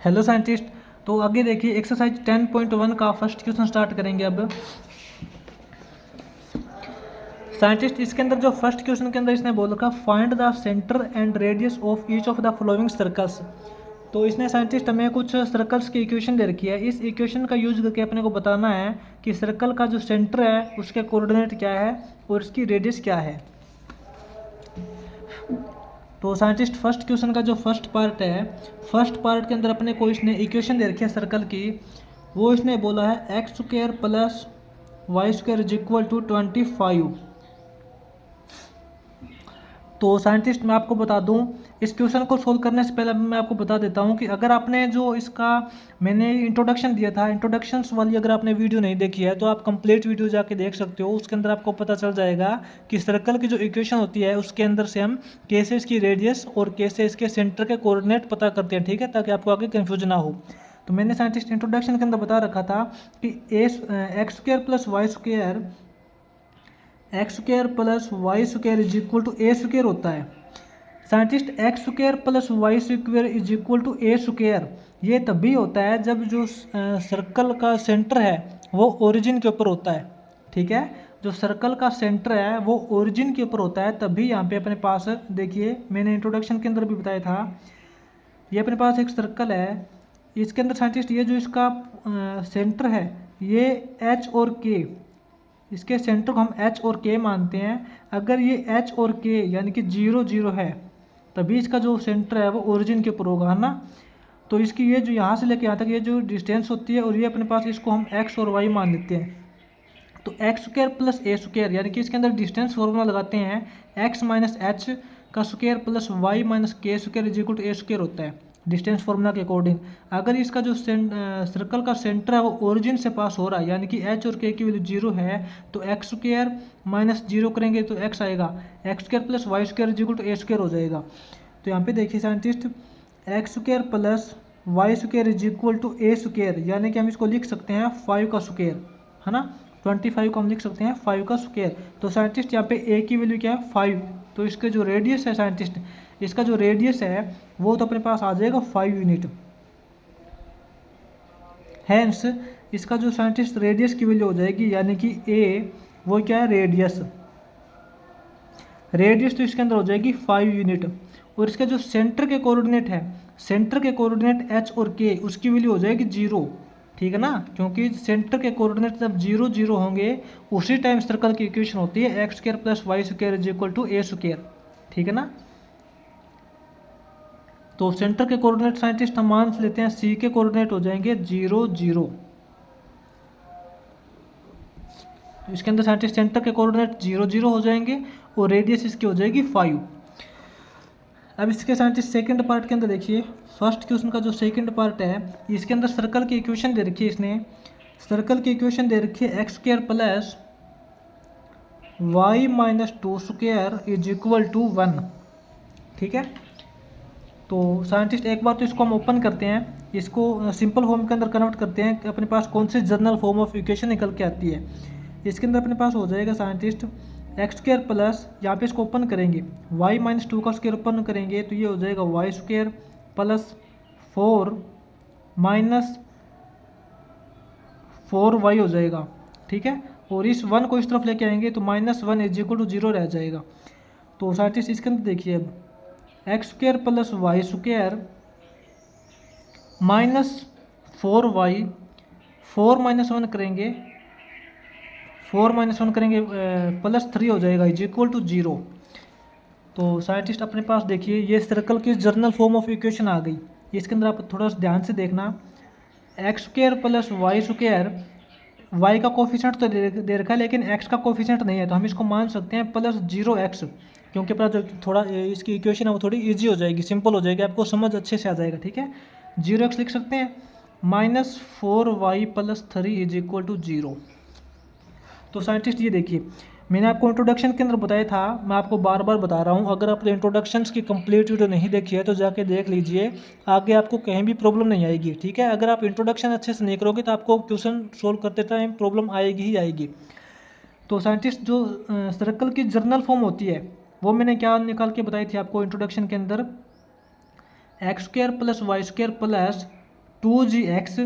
Hello scientist. तो आगे देखिए एक्सरसाइज 10.1 का फर्स्ट क्वेश्चन स्टार्ट करेंगे अब। साइंटिस्ट इसके अंदर जो फर्स्ट क्वेश्चन के अंदर इसने बोल रखा find the centre and radius of each of the following circles. तो इसने साइंटिस्ट हमें कुछ सर्कल्स की इक्वेशन दे रखी है। इस इक्वेशन का यूज करके अपने को बताना है कि सर्कल का जो सेंटर है उसके कोऑर्डिनेट क्या है और उसकी रेडियस क्या है। तो साइंटिस्ट फर्स्ट क्वेश्चन का जो फर्स्ट पार्ट है, फर्स्ट पार्ट के अंदर अपने को इसने इक्वेशन दे रखी है सर्कल की। वो इसने बोला है x square plus y square is equal to 25। तो साइंटिस्ट मैं आपको बता दूं, इस क्वेश्चन को सोल्व करने से पहले मैं आपको बता देता हूं कि अगर आपने जो इसका मैंने इंट्रोडक्शन दिया था, इंट्रोडक्शंस वाली अगर आपने वीडियो नहीं देखी है तो आप कंप्लीट वीडियो जाके देख सकते हो। उसके अंदर आपको पता चल जाएगा कि सर्कल की जो इक्वेशन होती है उसके अंदर से हम कैसे इसकी रेडियस और कैसे इसके सेंटर के कोऑर्डिनेट पता करते हैं, ठीक है, ताकि आपको आगे कन्फ्यूजन ना हो। तो मैंने साइंटिस्ट इंट्रोडक्शन के अंदर बता रखा था कि x square plus y square x square plus y square is equal to a square होता है। Scientist x square plus y square is equal to a square ये तभी होता है जब जो सर्कल का सेंटर है वो ओरिजिन के ऊपर होता है, ठीक है। जो सर्कल का सेंटर है वो ओरिजिन के ऊपर होता है, तभी यहाँ पे अपने पास देखिए मैंने इंट्रोडक्शन के अंदर भी बताया था, ये अपने पास एक सर्कल है। इसके अंदर साइंटिस्ट ये जो इसका सेंटर है ये एच और के, इसके सेंटर को हम एच और के मानते हैं। अगर ये एच और के यानी कि 0 0 है तभी इसका जो सेंटर है वो ओरिजिन के ऊपर होगा, है ना। तो इसकी ये जो यहाँ से लेके यहाँ तक ये जो डिस्टेंस होती है और ये अपने पास इसको हम एक्स और वाई मान लेते हैं। तो x square plus a square यानी कि इसके अंदर डिस्टेंस फॉर्मूला लगाते हैं एक्स माइनस एच का square plus y minus k square is equal to a square होता है डिस्टेंस फॉर्मूला के अकॉर्डिंग। अगर इसका जो सर्कल का सेंटर है वो ओरिजिन से पास हो रहा है यानी कि एच और के की वैल्यू 0 है तो एक्स स्क्वायर माइनस 0 करेंगे तो एक्स आएगा, x square plus y square is equal to a square हो जाएगा। तो यहाँ पे देखिए scientist x square plus y square is equal to a square यानी कि हम इसको लिख सकते हैं 5 का स्क्वायर, है ना। 25 को हम लिख सकते हैं 5 का स्क्वायर। तो साइंटिस्ट यहाँ पे ए की वैल्यू क्या है 5, तो इसके जो रेडियस है साइंटिस्ट इसका जो रेडियस है वो तो अपने पास आ जाएगा 5 यूनिट। हैंस इसका जो साइंटिस्ट रेडियस की वैल्यू हो जाएगी यानी कि ए वो क्या है रेडियस, रेडियस तो इसके अंदर हो जाएगी 5 यूनिट। और इसका जो सेंटर के कोऑर्डिनेट है, सेंटर के कोऑर्डिनेट एच और के उसकी वैल्यू हो जाएगी 0, ठीक है ना, क्योंकि सेंटर के कोऑर्डिनेट जब 0 0 होंगे उसी टाइम सर्कल की इक्वेशन होती है x square plus y square is equal to a square, ठीक है ना। तो सेंटर के कोऑर्डिनेट साइंटिस्ट हम मान लेते हैं सी के कोऑर्डिनेट हो जाएंगे 0 0। तो इसके अंदर साइंटिस्ट सेंटर के कोऑर्डिनेट 0 0 हो जाएंगे और रेडियस इसकी हो जाएगी 5। अब इसके साइंटिस्ट सेकंड पार्ट के अंदर देखिए, फर्स्ट क्वेश्चन का जो सेकंड पार्ट है इसके अंदर सर्कल की इक्वेशन दे रखी है। इसने सर्कल की इक्वेशन दे रखी है x square plus y minus 2 square is equal to 1, ठीक है। तो साइंटिस्ट एक बार तो इसको हम ओपन करते हैं, इसको सिंपल फॉर्म के अंदर कन्वर्ट करते हैं कि अपने पास कौन सी जनरल फॉर्म ऑफ इक्वेशन निकल के आती है। इसके अंदर अपने पास हो जाएगा साइंटिस्ट एक्स स्क्वायर प्लस, यहाँ पे इसको ओपन करेंगे वाई माइनस 2 का स्क्वायर ओपन करेंगे तो ये हो जाएगा Y square plus 4 minus 4y हो जाएगा, ठीक है। और इस 1 को इस तरफ लेके आएंगे तो -1 इज इक्वल टू 0 रह जाएगा। तो साइंटिस्ट इसके अंदर देखिए अब x square plus y square minus 4y, 4 minus 1 करेंगे, 4 माइनस 1 करेंगे प्लस 3 हो जाएगा इज इक्वल टू 0। तो साइंटिस्ट अपने पास देखिए ये सर्कल की जर्नल फॉर्म ऑफ इक्वेशन आ गई। इसके अंदर आप थोड़ा सा ध्यान से देखना, x square plus y square, y का कोफिशिएंट तो दे रखा है लेकिन एक्स का कोफिशिएंट नहीं है तो हम इसको मान सकते हैं प्लस 0x, क्योंकि अपना जो थोड़ा इसकी इक्वेशन है वो थोड़ी इजी हो जाएगी, सिंपल हो जाएगी, आपको समझ अच्छे से आ जाएगा, ठीक है। 0x लिख सकते हैं minus 4y plus 3 is equal to 0। तो साइंटिस्ट ये देखिए मैंने आपको इंट्रोडक्शन के अंदर बताया था, मैं आपको बार बार बता रहा हूँ, अगर आपने इंट्रोडक्शंस की कंप्लीट वीडियो नहीं देखी है तो जाके देख लीजिए, आगे आपको कहीं भी प्रॉब्लम नहीं आएगी, ठीक है। अगर आप इंट्रोडक्शन अच्छे से नहीं करोगे तो आपको क्वेश्चन सोल्व करते टाइम प्रॉब्लम आएगी ही आएगी। तो साइंटिस्ट जो सर्कल की जर्नल फॉर्म होती है वो मैंने क्या निकाल के बताई थी आपको इंट्रोडक्शन के अंदर, x square plus y square plus 2gx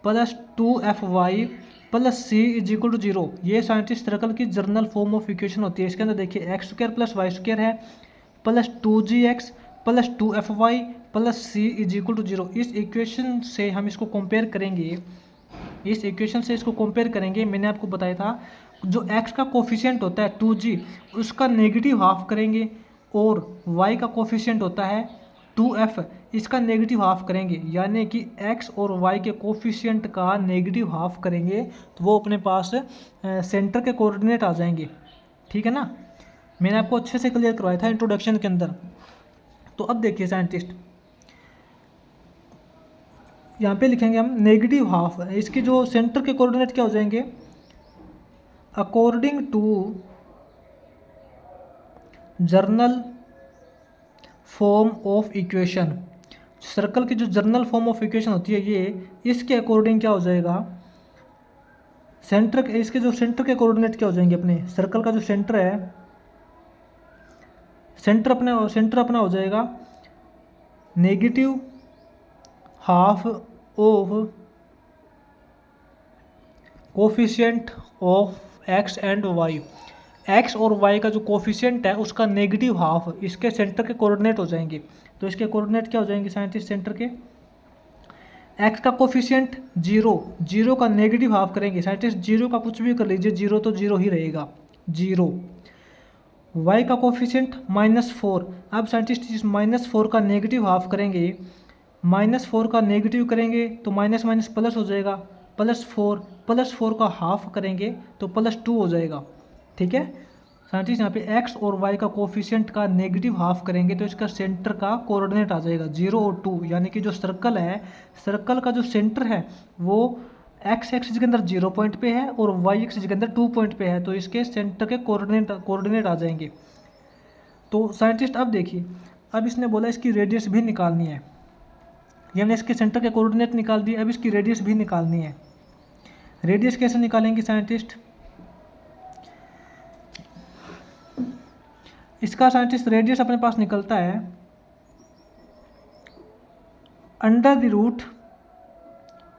plus 2fy plus c is equal to 0। ये साइंटिस्ट सर्कल की जर्नल फॉर्म ऑफ इक्वेशन होती है। इसके अंदर देखिए x square plus y square है plus 2gx plus 2fy plus c is equal to 0। इस equation से हम इसको कंपेयर करेंगे, इस इक्वेशन से इसको कंपेयर करेंगे। मैंने आपको बताया था जो x का कोफिशिएंट होता है 2g उसका नेगेटिव हाफ करेंगे और y का कोफिशिएंट होता है 2f इसका नेगेटिव हाफ करेंगे, यानी कि x और y के कोफिशिएंट का नेगेटिव हाफ करेंगे तो वो अपने पास सेंटर के कोऑर्डिनेट आ जाएंगे। ठीक है ना, मैंने आपको अच्छे से क्लियर करवाया था इंट्रोडक्शन के अंदर। तो अब देखिए साइंटिस्ट, यहाँ पे लिखेंगे हम नेगेटिव हाफ, इसके जो सेंटर के कोऑर्डिनेट क्या हो जाएंगे, according to general form of equation. Circle की जो जर्नल फॉर्म ऑफ इक्वेशन होती है ये, इसके अकॉर्डिंग क्या हो जाएगा, सेंटर, इसके जो सेंटर के कोऑर्डिनेट क्या हो जाएंगे, अपने सर्कल का जो सेंटर है, सेंटर अपना हो जाएगा negative half of coefficient of x and y. X और वाई का जो कोफिशिएंट है उसका नेगेटिव हाफ इसके सेंटर के कोऑर्डिनेट हो जाएंगे। तो इसके कोऑर्डिनेट क्या हो जाएंगे साइंटिस्ट सेंटर के, एक्स का कोफिशिएंट 0, 0 का नेगेटिव हाफ करेंगे साइंटिस्ट, 0 का कुछ भी कर लीजिए 0 तो 0 ही रहेगा 0। वाई का कोफिशिएंट -4, अब साइंटिस्ट इस -4 का नेगेटिव हाफ करेंगे, -4 का नेगेटिव करेंगे तो माइनस माइनस प्लस हो जाएगा, +4 का हाफ करेंगे तो +2 हो जाएगा। ठीक है साइंटिस्ट, यहाँ पे x और y का कोफिशिएंट का नेगेटिव हाफ करेंगे तो इसका सेंटर का कोऑर्डिनेट आ जाएगा 0 और 2, यानी कि जो सर्कल है, सर्कल का जो सेंटर है वो x एक्सिस के अंदर 0 पॉइंट पे है और y एक्सिस के अंदर 2 पॉइंट पे है, तो इसके सेंटर के कोऑर्डिनेट आ जाएंगे। तो साइंटिस्ट अब देखिए, अब इसने बोला इसकी रेडियस भी निकालनी है, ये हमने इसके सेंटर के कोऑर्डिनेट निकाल दिए, अब इसकी रेडियस भी निकालनी है। रेडियस कैसे निकालेंगे साइंटिस्ट, इसका साइंटिस्ट रेडियस अपने पास निकलता है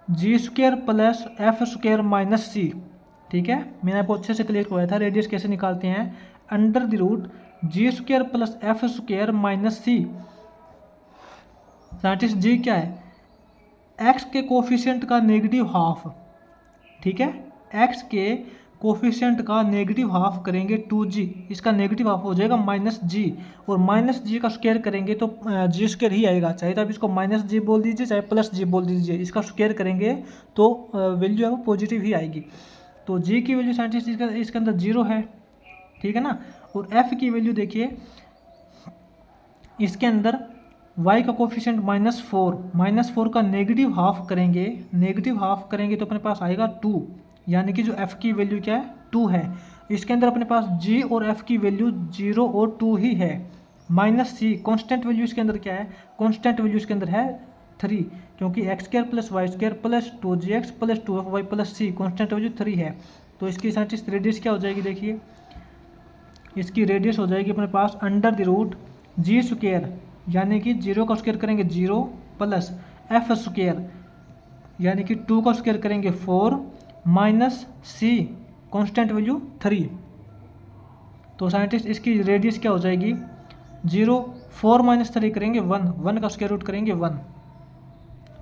√g² प्लस f² माइनस सी। ठीक है, मैंने आपको अच्छे से क्लियर करवाया था रेडियस कैसे निकालते हैं, √g² प्लस f² माइनस सी। साइंटिस्ट जी क्या है, x के कोफिशिएंट का नेगेटिव हाफ। ठीक है, x के कोफिशिएंट का नेगेटिव हाफ करेंगे 2g, इसका नेगेटिव हाफ हो जाएगा -g, और -g का स्क्वायर करेंगे तो g² ही आएगा, चाहे तो आप इसको -g बोल दीजिए चाहे +g बोल दीजिए, इसका स्क्वायर करेंगे तो वैल्यू है वो पॉजिटिव ही आएगी। तो g की वैल्यू साइंटिस्ट इसके अंदर 0 है। ठीक है ना, और f की वैल्यू देखिए इसके अंदर y का कोफिशिएंट -4 का नेगेटिव हाफ करेंगे तो अपने पास आएगा 2, यानी कि जो f की वैल्यू क्या है 2 है। इसके अंदर अपने पास g और f की वैल्यू 0 और 2 ही है। -c कांस्टेंट वैल्यू इसके अंदर क्या है, कांस्टेंट वैल्यू इसके अंदर है 3, क्योंकि x² plus y² plus 2gx plus 2fy plus c constant value 3 है। तो इसकी साइंटिस्ट रेडियस क्या हो जाएगी, देखिए इसकी रेडियस हो जाएगी अपने पास √g², यानी कि 0 का स्क्वायर करेंगे 0 प्लस f², यानी कि 2 का स्क्वायर करेंगे 4 माइनस c कांस्टेंट वैल्यू 3। तो साइंटिस्ट इसकी रेडियस क्या हो जाएगी 0, 4 माइनस 3 करेंगे 1 का स्क्वायर रूट करेंगे 1।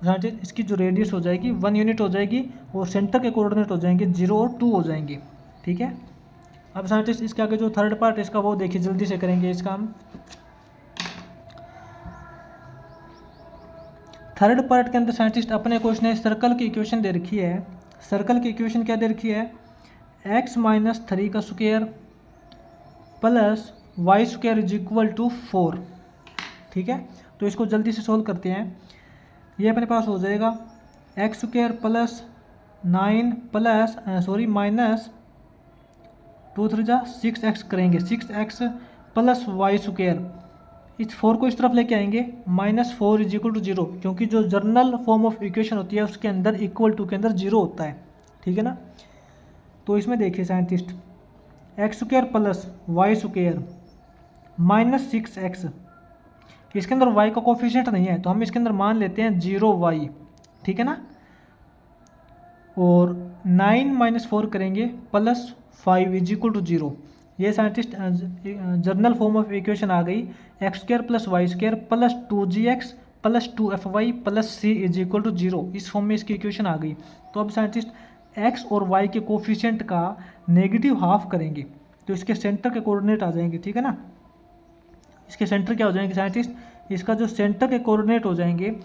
साइंटिस्ट इसकी जो रेडियस हो जाएगी 1 यूनिट हो जाएगी और सेंटर के कोऑर्डिनेट हो जाएंगे 0 और 2 हो जाएंगे। ठीक है, अब साइंटिस्ट इसके आगे जो थर्ड पार्ट इसका वो देखिए जल्दी से करेंगे इसका हम। थर्ड पार्ट के अंदर साइंटिस्ट अपने क्वेश्चन है सर्कल की इक्वेशन दे रखी है। सर्कल की इक्वेशन क्या दे रखी है, x - 3 का square plus y² is equal to 4। ठीक है, तो इसको जल्दी से सोल्व करते हैं। ये अपने पास हो जाएगा x² प्लस 9 प्लस माइनस 2 3 जा 6x करेंगे, 6x प्लस y², इस 4 को इस तरफ लेके आएंगे, -4 इज इक्वल टू 0, क्योंकि जो जर्नल फॉर्म ऑफ इक्वेशन होती है उसके अंदर इक्वल टू के अंदर 0 होता है। ठीक है ना, तो इसमें देखिए scientist x² plus y² minus 6x, इसके अंदर y का कोफिशिएंट नहीं है तो हम इसके अंदर मान लेते हैं 0y। ठीक है ना। और 9 माइनस 4 करेंगे +5 इज इक्वल टू 0। ये scientist general form of equation आ गई, x² + y² + 2gx + 2fy + c is equal to 0। इस फॉर्म में इसकी इक्वेशन आ गई। तो अब साइंटिस्ट x और y के कोफिशिएंट का नेगेटिव हाफ करेंगे, तो इसके सेंटर के कोऑर्डिनेट आ जाएंगे, ठीक है ना। इसके सेंटर क्या हो जाएंगे साइंटिस्ट, इसका जो सेंटर के कोऑर्डिनेट हो जाएंगे,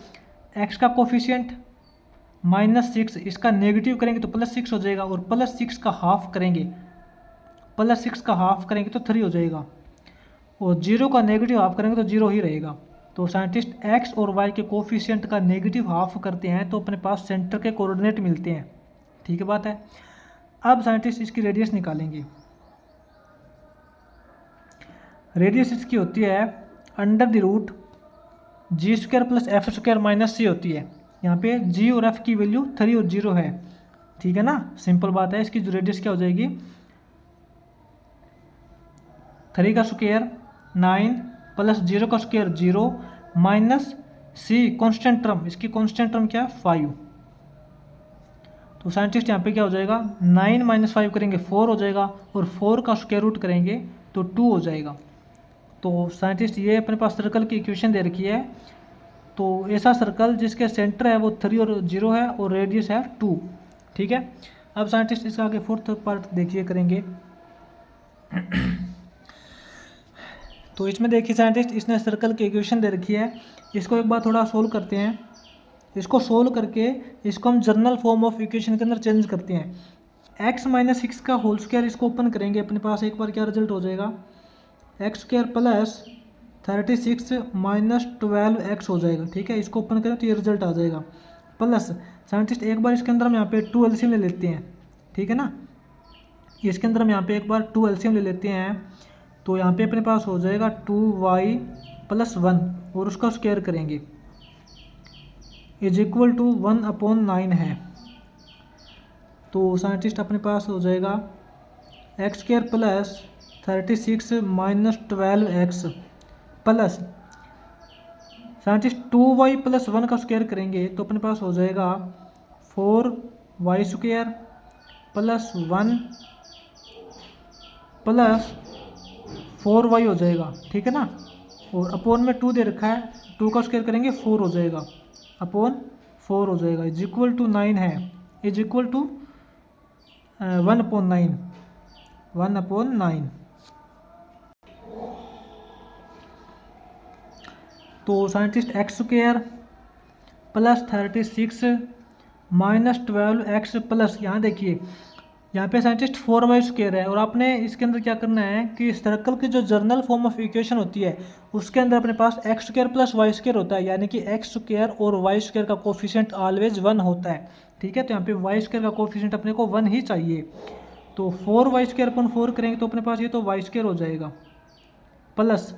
x का कोफिशिएंट -6, इसका नेगेटिव करेंगे तो +6 हो जाएगा, और +6 का हाफ करेंगे, +6 का हाफ करेंगे तो 3 हो जाएगा, और 0 का नेगेटिव हाफ करेंगे तो 0 ही रहेगा। तो साइंटिस्ट x और y के कोफिशिएंट का नेगेटिव हाफ करते हैं तो अपने पास सेंटर के कोऑर्डिनेट मिलते हैं, ठीक है बात है। अब साइंटिस्ट इसकी रेडियस निकालेंगे। रेडियस इसकी होती है √g² + f² - c होती है। यहाँ पे g और f की वैल्यू 3 और 0 है, ठीक है ना, सिंपल बात है। इसकी जो रेडियस क्या हो जाएगी, 3 का स्क्वायर 9 + 0 का square 0 minus c constant term, इसकी कांस्टेंट टर्म क्या है 5। तो साइंटिस्ट यहाँ पे क्या हो जाएगा, 9 - 5 करेंगे 4 हो जाएगा, और 4 का स्क्वायर रूट करेंगे तो 2 हो जाएगा। तो साइंटिस्ट ये अपने पास सर्कल की इक्वेशन दे रखी है। तो ऐसा सर्कल जिसके सेंटर है वो 3 और 0 है और रेडियस है 2, ठीक है। अब साइंटिस्ट इसका आगे फोर्थ पार्ट देखिए करेंगे। तो इसमें देखिए साइंटिस्ट इसने सर्कल की इक्वेशन दे रखी है, इसको एक बार थोड़ा सोल्व करते हैं। इसको सोल्व करके इसको हम जर्नल फॉर्म ऑफ इक्वेशन के अंदर चेंज करते हैं। x - 6 का होल स्क्वायर इसको ओपन करेंगे, अपने पास एक बार क्या रिजल्ट हो जाएगा, x² + 36 - 12x हो जाएगा, ठीक है। इसको ओपन करें तो ये रिजल्ट आ जाएगा, प्लस साइंटिस्ट एक बार इसके अंदर हम यहाँ पे 2 एलसीएम ले लेते हैं, ठीक है ना। इसके अंदर हम यहाँ पे एक बार 2 एलसीएम ले लेते हैं, तो यहाँ पे अपने पास हो जाएगा 2y + 1 और उसका स्क्वायर करेंगे इज इक्वल टू 1/9 है। तो साइंटिस्ट अपने पास हो जाएगा x² + 36 - 12x plus scientist 2y + 1 का स्क्वायर करेंगे तो अपने पास हो जाएगा 4y² + 1 + 4y हो जाएगा, ठीक है ना। और अपॉन में 2 दे रखा है, 2 का स्क्वायर करेंगे 4 हो जाएगा, अपॉन 4 हो जाएगा, इज इक्वल टू 9 है, इज इक्वल टू 1/9, 1/9। तो साइंटिस्ट x² + 36 - 12x प्लस, यहाँ देखिए यहाँ पे साइंटिस्ट 4y² है, और आपने इसके अंदर क्या करना है कि सर्कल की जो जर्नल फॉर्म ऑफ इक्वेशन होती है उसके अंदर अपने पास x² + y² होता है, यानी कि x² और y² का कोफिशिएंट ऑलवेज 1 होता है, ठीक है। तो यहाँ पे y² का कोफिशिएंट अपने को 1 ही चाहिए। तो 4y²/4 करेंगे तो अपने पास ये तो y² हो जाएगा, प्लस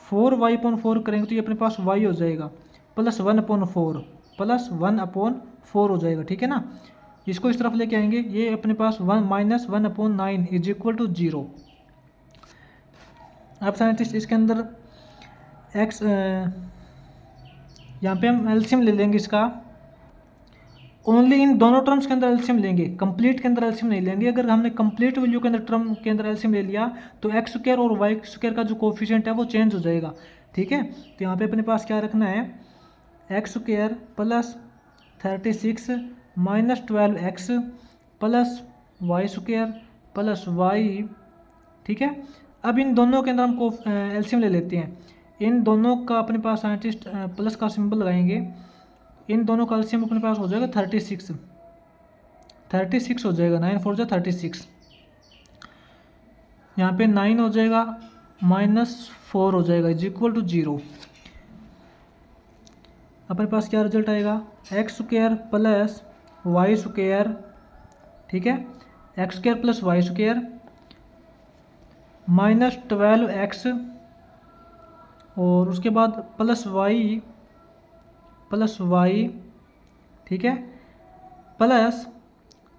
4y/4 करेंगे तो ये अपने पास y हो जाएगा, प्लस 1/4 प्लस 1/4 हो जाएगा, ठीक है ना। इसको इस तरफ लेके आएंगे, ये अपने पास 1 - 1/9 इज इक्वल टू 0। अब साइंटिस्ट इसके अंदर x यहाँ पे हम एलसीएम ले लेंगे इसका, ओनली इन दोनों टर्म्स के अंदर एलसीएम लेंगे, कंप्लीट के अंदर एलसीएम नहीं लेंगे। अगर हमने कंप्लीट वैल्यू के अंदर टर्म के अंदर एलसीएम ले लिया तो x² और y² का जो कोफिशिएंट है वो चेंज हो जाएगा, ठीक है। तो यहाँ पे अपने पास क्या रखना है, x² + 36 - 12x plus y² plus y, ठीक है। अब इन दोनों के अंदर हम एलसीएम ले लेते हैं, इन दोनों का अपने पास साइंटिस्ट प्लस का सिंबल लगाएंगे, इन दोनों का एलसीएम अपने पास हो जाएगा 36 हो जाएगा, 9 4 जा 36, यहाँ पे 9 हो जाएगा -4 हो जाएगा, इज इक्वल टू 0। अपने पास क्या रिजल्ट आएगा, x² + y², ठीक है, x² + y² -12x और उसके बाद प्लस y, ठीक है, प्लस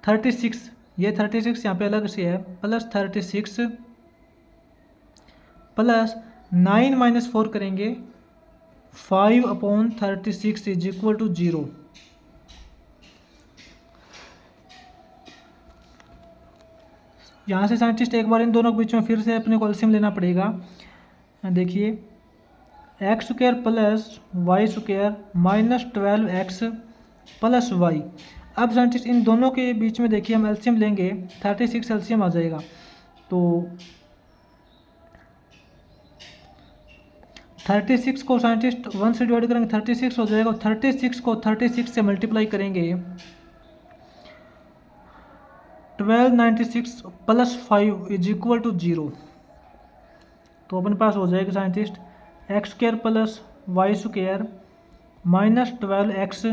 36, ये 36 यहाँ पे अलग से है, प्लस 36 प्लस 9 - 4 करेंगे 5/36 इज इक्वल टू 0। यहाँ से साइंटिस्ट एक बार इन दोनों के बीच में फिर से अपने को एलसीएम लेना पड़ेगा। देखिए x square plus y square minus 12x plus y. अब साइंटिस्ट इन दोनों के बीच में देखिए हम एलसीएम लेंगे, 36 एलसीएम आ जाएगा। तो 36 को साइंटिस्ट 1 से डिवाइड करेंगे 36 हो जाएगा, और 36 को 36 से मल्टीप्लाई करेंगे 1296 प्लस 5 इज इक्वल टू 0। तो अपने पास हो जाएगा scientist x square plus y square minus 12x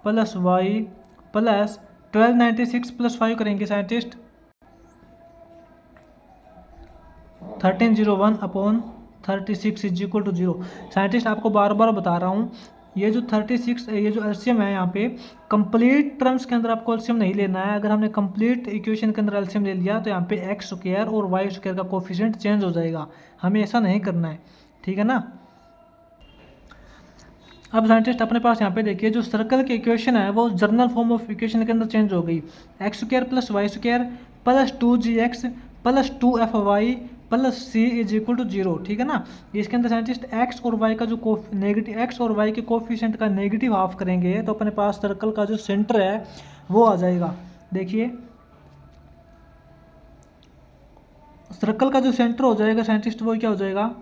plus y plus 1296 plus 5 करेंगे scientist 1301 upon 36 is equal to 0। Scientist आपको बार बार बता रहा हूँ, ये जो 36 ये जो एलसीएम है यहाँ पे कंप्लीट टर्म्स के अंदर आपको एलसीएम नहीं लेना है। अगर हमने कंप्लीट इक्वेशन के अंदर एलसीएम ले लिया तो यहाँ पे एक्स स्क्वायर और वाई स्क्वायर का कोफिशिएंट चेंज हो जाएगा, हमें ऐसा नहीं करना है, ठीक है ना। अब साइंटिस्ट अपने पास यहाँ पे देखिए जो सर्कल की इक्वेशन है वो जर्नल फॉर्म ऑफ इक्वेशन के अंदर चेंज हो गई, x square plus y square plus 2gx plus 2fy plus c is equal to 0, ठीक है ना। इसके अंदर साइंटिस्ट एक्स और वाई का जो नेगेटिव एक्स और वाई के कोफिशिएंट का नेगेटिव हाफ करेंगे तो अपने पास सर्कल का जो सेंटर है वो आ जाएगा। देखिए सर्कल का जो सेंटर हो जाएगा साइंटिस्ट वो क्या हो जाएगा,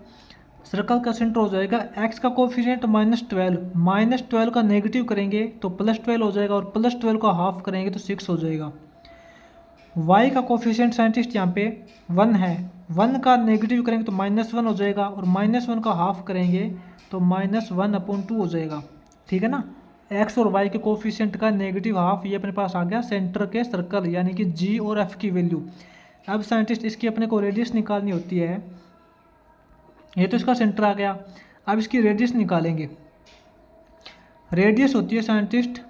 सर्कल का सेंटर हो जाएगा एक्स का कोफिशिएंट -12 का नेगेटिव करेंगे तो +12 हो जाएगा, और +12 का हाफ करेंगे तो 6 हो जाएगा। y का कोफिशिएंट साइंटिस्ट यहाँ पे 1 है, 1 का नेगेटिव करेंगे तो -1 हो जाएगा, और -1 का हाफ करेंगे तो -1/2 हो जाएगा, ठीक है ना। x और y के कोफिशिएंट का नेगेटिव हाफ ये अपने पास आ गया सेंटर के सर्कल यानी कि g और f की वैल्यू। अब साइंटिस्ट इसकी अपने को रेडियस निकालनी होती है, ये तो इसका सेंटर आ गया, अब इसकी रेडियस निकालेंगे। रेडियस होती है scientist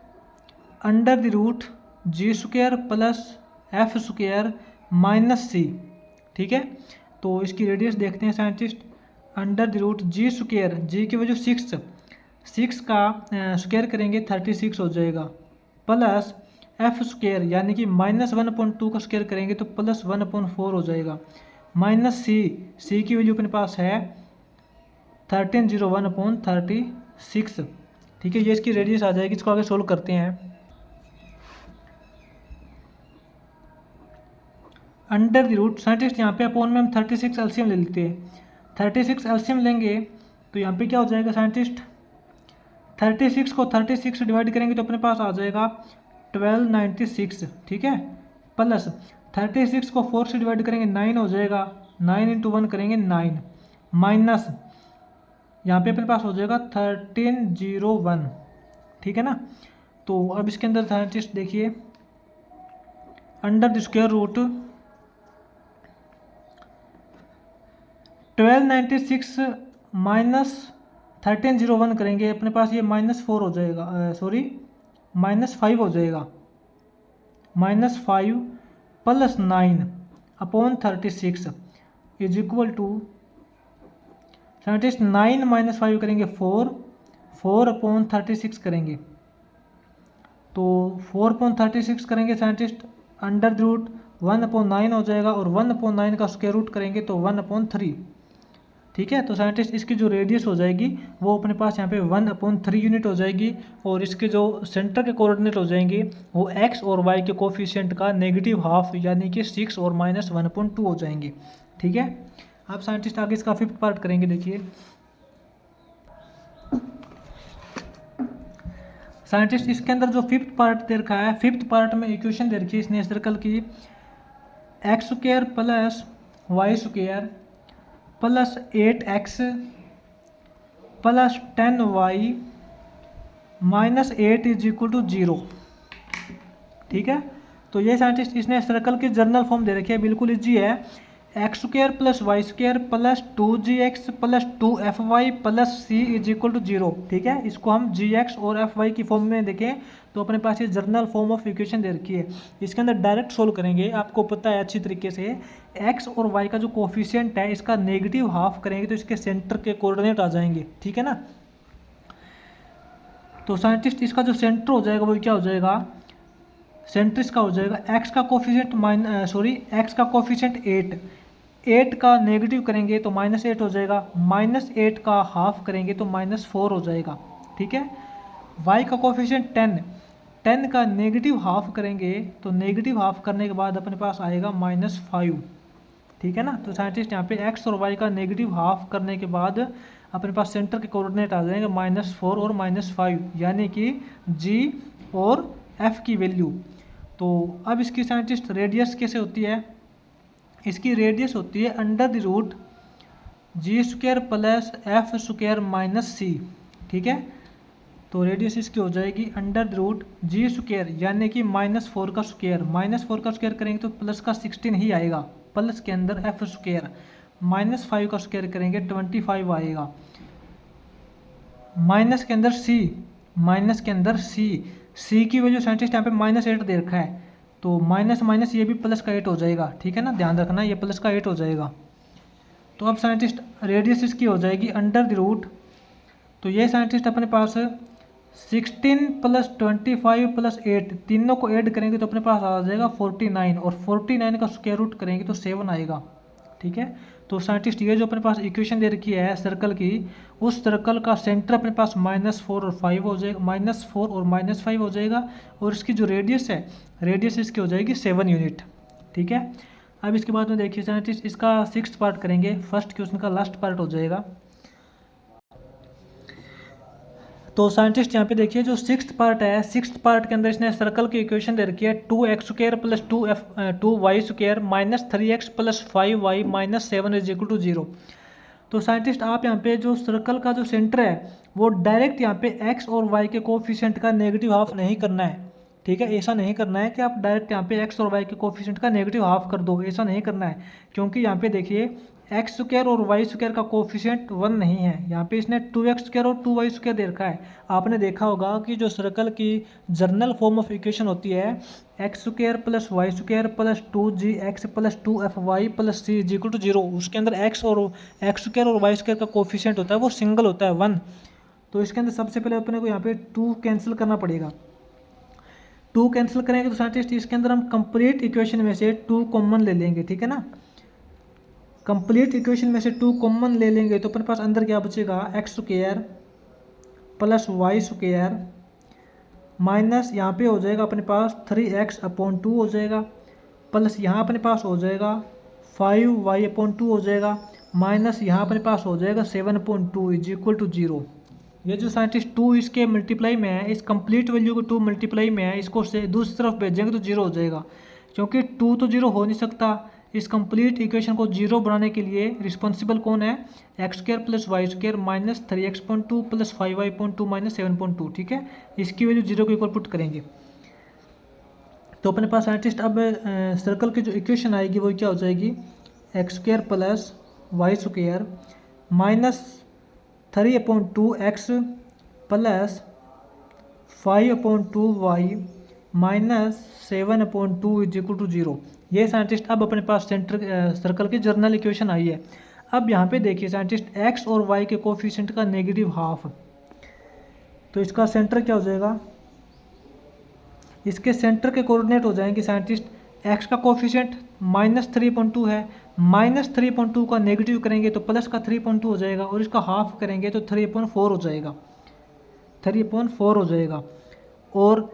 √g² plus f² minus c, ठीक है। तो इसकी रेडियस देखते हैं साइंटिस्ट, √g², g की वजह 6 का स्क्वायर करेंगे 36 हो जाएगा, प्लस f² यानी कि -1/2 का स्क्वायर करेंगे तो +1/4 हो जाएगा, माइनस सी की वैल्यू अपने पास है 1301/36, ठीक है। ये इसकी रेडियस आ जाएगी, इसको आगे सोल्व करते हैं। साइंटिस्ट यहाँ पे अपॉन में हम 36 एलसीएम ले लेते हैं, 36 एलसीएम लेंगे तो यहाँ पे क्या हो जाएगा साइंटिस्ट, 36 को 36 से डिवाइड करेंगे तो अपने पास आ जाएगा 1296, ठीक है, प्लस 36 को 4 से डिवाइड करेंगे 9 हो जाएगा, 9 × 1 करेंगे 9, माइनस यहाँ पे अपने पास हो जाएगा 1301, ठीक है ना। तो अब इसके अंदर साइंटिस्ट देखिए √1296 माइनस 1301 करेंगे अपने पास ये -4 हो जाएगा, -5 हो जाएगा, -5 plus 9/36 is equal to scientist 9 - 5 करेंगे 4/36 करेंगे, तो 4/36 करेंगे साइंटिस्ट √1/9 हो जाएगा, और 1/9 का स्क्वायर रूट करेंगे तो 1/3, ठीक है। तो साइंटिस्ट इसकी जो रेडियस हो जाएगी वो अपने पास यहाँ पे 1/3 यूनिट हो जाएगी, और इसके जो सेंटर के कोऑर्डिनेट हो जाएंगे वो एक्स और वाई के कोफिशिएंट का नेगेटिव हाफ यानी कि 6 और -1/2 हो जाएंगे, ठीक है। अब साइंटिस्ट आगे इसका 5th पार्ट करेंगे। देखिए साइंटिस्ट इसके अंदर जो 5th पार्ट दे रखा है, 5th पार्ट में इक्वेशन दे रखी है इसने सर्कल की x² plus y² plus 8x plus 10y minus 8 is equal to 0, ठीक है। तो ये साइंटिस्ट इसने सर्कल की जर्नल फॉर्म दे रखी है, बिल्कुल इजी है, x² plus y² plus 2gx plus 2fy plus c is equal to 0, ठीक है। इसको हम gx और fy की फॉर्म में देखें तो अपने पास ये जर्नल फॉर्म ऑफ इक्वेशन दे रखी है, इसके अंदर डायरेक्ट सोल्व करेंगे। आपको पता है अच्छी तरीके से x और y का जो कोफिशिएंट है इसका नेगेटिव हाफ करेंगे तो इसके सेंटर के कोऑर्डिनेट आ जाएंगे, ठीक है ना। तो साइंटिस्ट इसका जो सेंटर हो जाएगा वो क्या हो जाएगा, सेंटर इसका हो जाएगा एक्स का कोफिशिएंट एक्स का कोफिशिएंट 8 का नेगेटिव करेंगे तो -8 हो जाएगा, -8 का हाफ करेंगे तो -4 हो जाएगा, ठीक है। y का कोफिशिएंट 10 का नेगेटिव हाफ करेंगे तो नेगेटिव हाफ करने के बाद अपने पास आएगा -5, ठीक है ना। तो साइंटिस्ट यहाँ पे x और y का नेगेटिव हाफ करने के बाद अपने पास सेंटर के कोऑर्डिनेट आ जाएंगे -4 और -5, यानी कि g और f की वैल्यू। तो अब इसकी साइंटिस्ट रेडियस कैसे होती है, इसकी रेडियस होती है √g² + f² - c, ठीक है। तो रेडियस इसकी हो जाएगी √g², यानी कि -4 का स्क्वायर, -4 का स्क्वायर करेंगे तो प्लस का 16 ही आएगा, प्लस के अंदर f², -5 का स्क्वायर करेंगे 25 आएगा, माइनस के अंदर c की वैल्यू साइंटिस्ट यहाँ पे -8 दे रखा है, तो माइनस ये भी प्लस का 8 हो जाएगा, ठीक है ना, ध्यान रखना ये प्लस का 8 हो जाएगा। तो अब साइंटिस्ट रेडियस इसकी हो जाएगी √, तो ये साइंटिस्ट अपने पास 16 + 25 + 8 तीनों को ऐड करेंगे तो अपने पास आ जाएगा 49, और 49 का स्क्वायर रूट करेंगे तो 7 आएगा, ठीक है। तो साइंटिस्ट ये जो अपने पास इक्वेशन दे रखी है सर्कल की, उस सर्कल का सेंटर अपने पास -4 और 5 हो जाएगा, -4 और -5 हो जाएगा, और इसकी जो रेडियस है, रेडियस इसकी हो जाएगी 7 यूनिट, ठीक है। अब इसके बाद में देखिए साइंटिस्ट इसका 6th पार्ट करेंगे, फर्स्ट क्वेश्चन का लास्ट पार्ट हो जाएगा। तो साइंटिस्ट यहाँ पे देखिए जो 6th पार्ट है, 6th पार्ट के अंदर इसने सर्कल की इक्वेशन दे रखी है 2x² + 2y² - 3x + 5y - 7 = 0। तो साइंटिस्ट आप यहाँ पे जो सर्कल का जो सेंटर है वो डायरेक्ट यहाँ पे x और y के कोफिशिएंट का नेगेटिव हाफ नहीं करना है, ठीक है। ऐसा नहीं करना है कि आप डायरेक्ट यहाँ पे x और y के कोफिशिएंट का नेगेटिव हाफ कर दो, ऐसा नहीं करना है, क्योंकि यहाँ पे देखिए x² और y² का कोफिशिएंट 1 नहीं है, यहाँ पे इसने 2x² और 2y² दे रखा है। आपने देखा होगा कि जो सर्कल की जर्नल फॉर्म ऑफ इक्वेशन होती है x² + y² + 2gx + 2fy + c = 0, उसके अंदर x² और y² का कोफिशिएंट होता है वो सिंगल होता है 1। तो इसके अंदर सबसे पहले अपने को यहाँ पे 2 कैंसिल करना पड़ेगा, 2 कैंसिल करेंगे तो साइंटिस्ट इसके अंदर हम कंप्लीट इक्वेशन में से 2 कॉमन ले लेंगे, ठीक है ना। कंप्लीट इक्वेशन में से 2 कॉमन ले लेंगे तो अपने पास अंदर क्या बचेगा, x² + y² माइनस यहाँ पे हो जाएगा अपने पास 3x/2 हो जाएगा, प्लस यहाँ अपने पास हो जाएगा 5y/2 हो जाएगा, माइनस यहाँ अपने पास हो जाएगा 7/2 = 0। ये जो साइंटिस्ट 2 इसके मल्टीप्लाई में है, इस कंप्लीट वैल्यू को 2 मल्टीप्लाई में है, इसको से दूसरी तरफ भेजेंगे तो 0 हो जाएगा, क्योंकि 2 तो 0 हो नहीं सकता। इस कंप्लीट इक्वेशन को 0 बनाने के लिए रिस्पॉन्सिबल कौन है, x² + y² - 3x/2 + 5y/2 - 7/2, ठीक है। इसकी वैल्यू 0 के ऊपर पुट करेंगे तो अपने पास साइंटिस्ट अब सर्कल की जो इक्वेशन आएगी वो क्या हो जाएगी, x² + y² - 3/2x + 5/2y - 7/2 = 0। ये साइंटिस्ट अब अपने पास सर्कल की जर्नल इक्वेशन आई है। अब यहाँ पे देखिए साइंटिस्ट x और y के कोफिशिएंट का नेगेटिव हाफ, तो इसका सेंटर क्या हो जाएगा, इसके सेंटर के कोऑर्डिनेट हो जाएंगे साइंटिस्ट, x का कोफिशिएंट -3.2 है, -3.2 का नेगेटिव करेंगे तो प्लस का 3.2 हो जाएगा, और इसका हाफ करेंगे तो 3/4 हो जाएगा, 3/4 हो जाएगा। और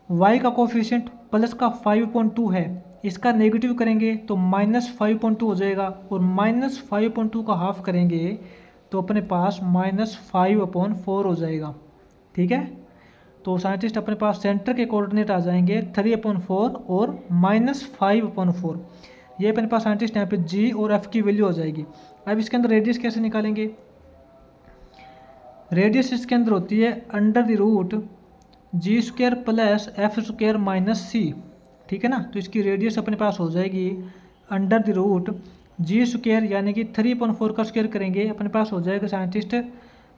y का कोफिशिएंट प्लस का 5.2 है, इसका नेगेटिव करेंगे तो -5.2 हो जाएगा, और -5.2 का हाफ करेंगे तो अपने पास -5/4 हो जाएगा, ठीक है। तो साइंटिस्ट अपने पास सेंटर के कोऑर्डिनेट आ जाएंगे 3/4 और -5/4। ये अपने पास साइंटिस्ट यहाँ पे g और f की वैल्यू हो जाएगी। अब इसके अंदर रेडियस कैसे निकालेंगे, रेडियस इसके अंदर होती है √g² + f² - c, ठीक है ना। तो इसकी रेडियस अपने पास हो जाएगी √g² यानी कि 3/4 का स्क्वायर करेंगे अपने पास हो जाएगा साइंटिस्ट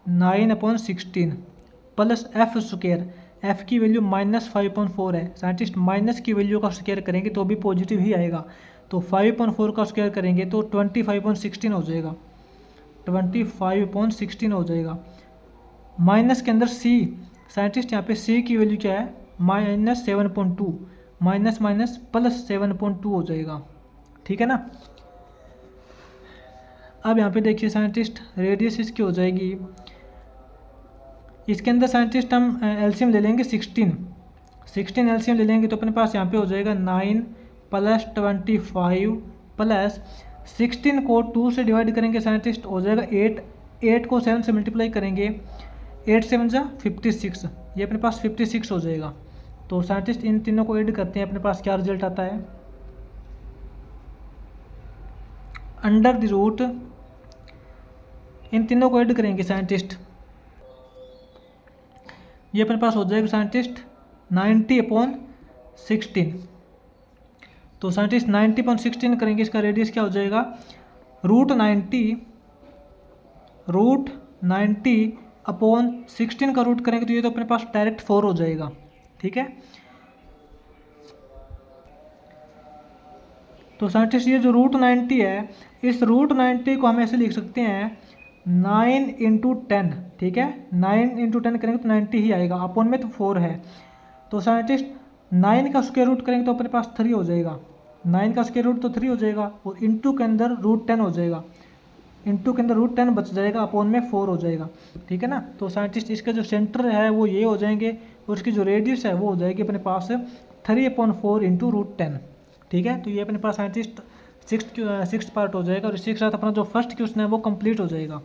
9/16 प्लस f², f की वैल्यू -5.4 है साइंटिस्ट, माइनस की वैल्यू का स्क्वायर करेंगे तो भी पॉजिटिव ही आएगा, तो 5.4 का स्क्वायर करेंगे तो 25/16 हो जाएगा, 25/16 हो जाएगा। माइनस के अंदर c, साइंटिस्ट यहाँ पे c की वैल्यू क्या है -7.2, माइनस माइनस प्लस 7.2 हो जाएगा, ठीक है ना। अब यहाँ पे देखिए साइंटिस्ट, रेडियस इसकी हो जाएगी, इसके अंदर साइंटिस्ट हम एलसीएम ले लेंगे 16 एलसीएम ले लेंगे तो अपने पास यहाँ पे हो जाएगा 9 + 25 प्लस 16 को 2 से डिवाइड करेंगे साइंटिस्ट, हो जाएगा 8 को 7 से मल्टीप्लाई करेंगे, 8 7 जा 56, ये अपने पास 56 हो जाएगा। तो साइंटिस्ट इन तीनों को ऐड करते हैं, अपने पास क्या रिजल्ट आता है, अंडर द रूट, इन तीनों को ऐड करेंगे साइंटिस्ट, ये अपने पास हो जाएगा साइंटिस्ट 90/16। तो साइंटिस्ट 90/16 करेंगे, इसका रेडियस क्या हो जाएगा, √90/16 का रूट करेंगे तो ये तो अपने पास डायरेक्ट 4 हो जाएगा, ठीक है। तो साइंटिस्ट ये जो √90 है, इस √90 को हम ऐसे लिख सकते हैं 9 × 10, ठीक है, 9 × 10 करेंगे तो 90 ही आएगा, अपॉन में तो 4 है। तो साइंटिस्ट 9 का स्क्वायर रूट करेंगे तो अपने पास 3 हो जाएगा, 9 का स्क्वायर रूट तो 3 हो जाएगा, और इंटू के अंदर √10 हो जाएगा, इंटू के अंदर √10 बच जाएगा, अपॉन में 4 हो जाएगा, ठीक है ना। तो साइंटिस्ट इसका जो सेंटर है वो ये हो जाएंगे, और इसकी जो रेडियस है वो हो जाएगी अपने पास 3/4 × √10, ठीक है। तो ये अपने पास साइंटिस्ट सिक्स्थ पार्ट हो जाएगा, और इसी के साथ अपना जो फर्स्ट क्वेश्चन है वो कंप्लीट हो जाएगा।